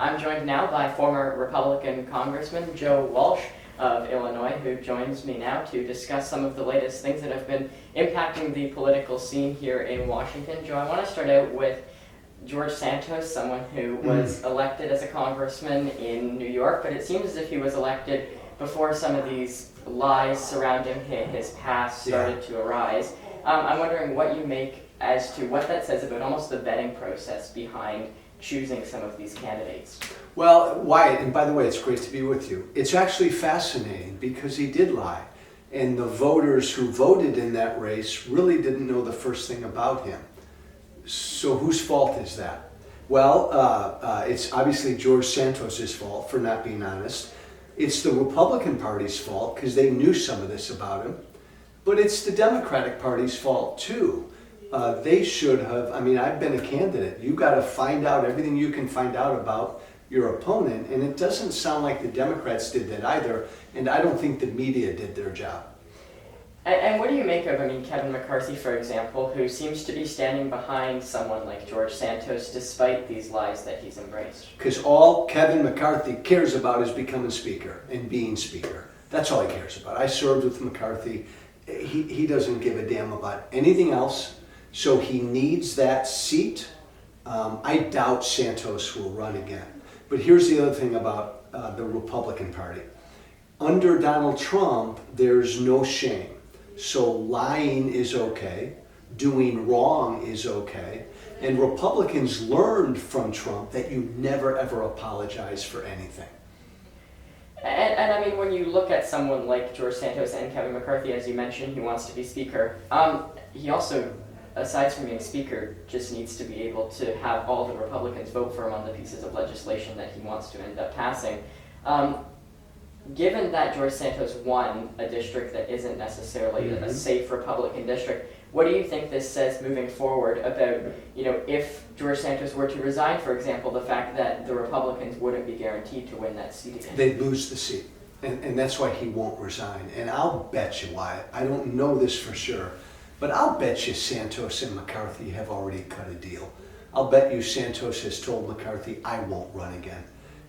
I'm joined now by former Republican Congressman Joe Walsh of Illinois, who joins me now to discuss some of the latest things that have been impacting the political scene here in Washington. Joe, I want to start out with George Santos, someone who was elected as a congressman in New York, but it seems as if he was elected before some of these lies surrounding his past started to arise. I'm wondering what you make as to what that says about almost the vetting process behind choosing some of these candidates. Well, Wyatt, and by the way, it's great to be with you. It's actually fascinating because he did lie. And the voters who voted in that race really didn't know the first thing about him. So whose fault is that? Well, it's obviously George Santos' fault for not being honest. It's the Republican Party's fault because they knew some of this about him. But it's the Democratic Party's fault too. They should have, I've been a candidate. You got to find out everything you can find out about your opponent, and it doesn't sound like the Democrats did that either, and I don't think the media did their job. And what do you make of, Kevin McCarthy, for example, who seems to be standing behind someone like George Santos despite these lies that he's embraced? Because all Kevin McCarthy cares about is becoming Speaker and being Speaker. That's all he cares about. I served with McCarthy. He doesn't give a damn about anything else, so he needs that seat. I doubt Santos will run again. But here's the other thing about the Republican Party. Under Donald Trump, there's no shame. So lying is okay, doing wrong is okay, and Republicans learned from Trump that you never ever apologize for anything. And when you look at someone like George Santos and Kevin McCarthy, as you mentioned, he wants to be Speaker. He also, aside from being Speaker, just needs to be able to have all the Republicans vote for him on the pieces of legislation that he wants to end up passing. Given that George Santos won a district that isn't necessarily a safe Republican district, what do you think this says moving forward about, if George Santos were to resign, for example, the fact that the Republicans wouldn't be guaranteed to win that seat again? They'd lose the seat, and that's why he won't resign. And I'll bet you, Wyatt, I don't know this for sure, but I'll bet you Santos and McCarthy have already cut a deal. I'll bet you Santos has told McCarthy, I won't run again.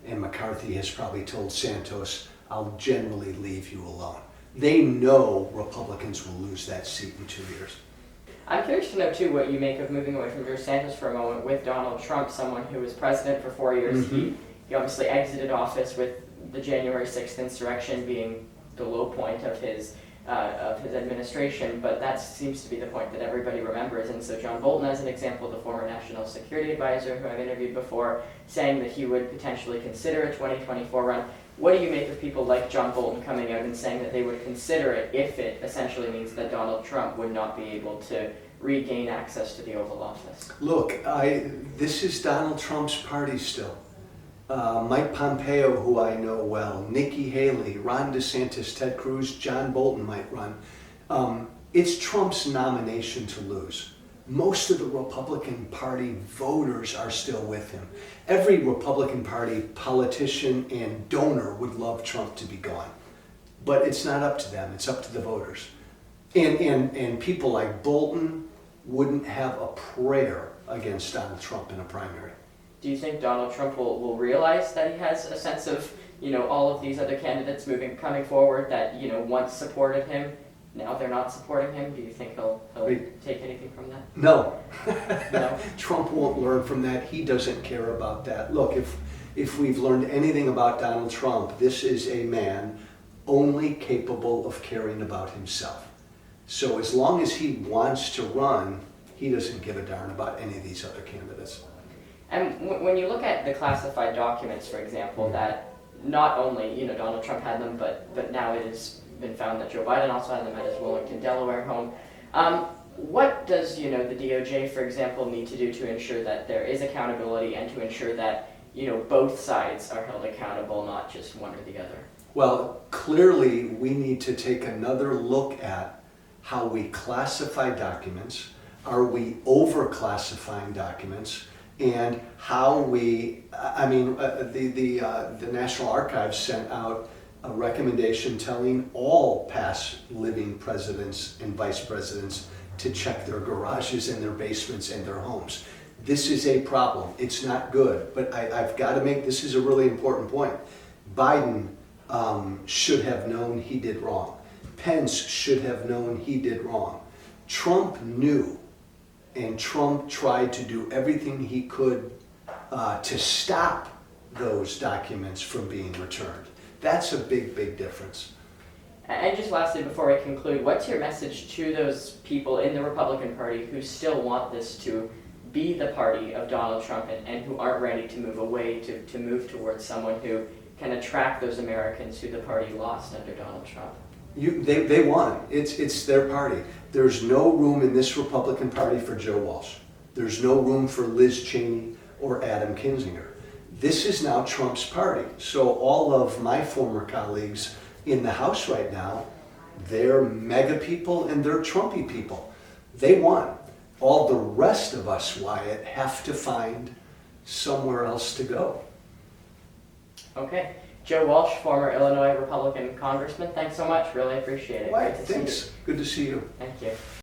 And McCarthy has probably told Santos, I'll generally leave you alone. They know Republicans will lose that seat in 2 years. I'm curious to know, too, what you make of moving away from George Santos for a moment with Donald Trump, someone who was president for 4 years. He obviously exited office with the January 6th insurrection being the low point of his administration, but that seems to be the point that everybody remembers. And so John Bolton, as an example, the former national security advisor who I've interviewed before, saying that he would potentially consider a 2024 run. What do you make of people like John Bolton coming out and saying that they would consider it if it essentially means that Donald Trump would not be able to regain access to the Oval Office? Look, this is Donald Trump's party still. Mike Pompeo, who I know well, Nikki Haley, Ron DeSantis, Ted Cruz, John Bolton might run. It's Trump's nomination to lose. Most of the Republican Party voters are still with him. Every Republican Party politician and donor would love Trump to be gone. But it's not up to them, it's up to the voters. And people like Bolton wouldn't have a prayer against Donald Trump in a primary. Do you think Donald Trump will realize that he has a sense of, all of these other candidates coming forward that, once supported him, now they're not supporting him? Do you think he'll take anything from that? No. No? Trump won't learn from that. He doesn't care about that. Look, if we've learned anything about Donald Trump, this is a man only capable of caring about himself. So as long as he wants to run, he doesn't give a darn about any of these other candidates. And when you look at the classified documents, for example, that not only, Donald Trump had them, but now it has been found that Joe Biden also had them at his Wilmington, Delaware home. What does, the DOJ, for example, need to do to ensure that there is accountability and to ensure that, both sides are held accountable, not just one or the other? Well, clearly we need to take another look at how we classify documents. Are we over-classifying documents? And how we, the National Archives sent out a recommendation telling all past living presidents and vice presidents to check their garages and their basements and their homes. This is a problem. It's not good. But I've got to make, this is a really important point. Biden should have known he did wrong. Pence should have known he did wrong. Trump knew, and Trump tried to do everything he could to stop those documents from being returned. That's a big, big difference. And just lastly, before we conclude, what's your message to those people in the Republican Party who still want this to be the party of Donald Trump and who aren't ready to move away, to move towards someone who can attract those Americans who the party lost under Donald Trump? They won. It's their party. There's no room in this Republican Party for Joe Walsh. There's no room for Liz Cheney or Adam Kinzinger. This is now Trump's party. So all of my former colleagues in the House right now, they're mega people and they're Trumpy people. They won. All the rest of us, Wyatt, have to find somewhere else to go. Okay. Joe Walsh, former Illinois Republican Congressman, thanks so much. Really appreciate it. Wyatt, Great to see you. thanks. Good to see you. Thank you.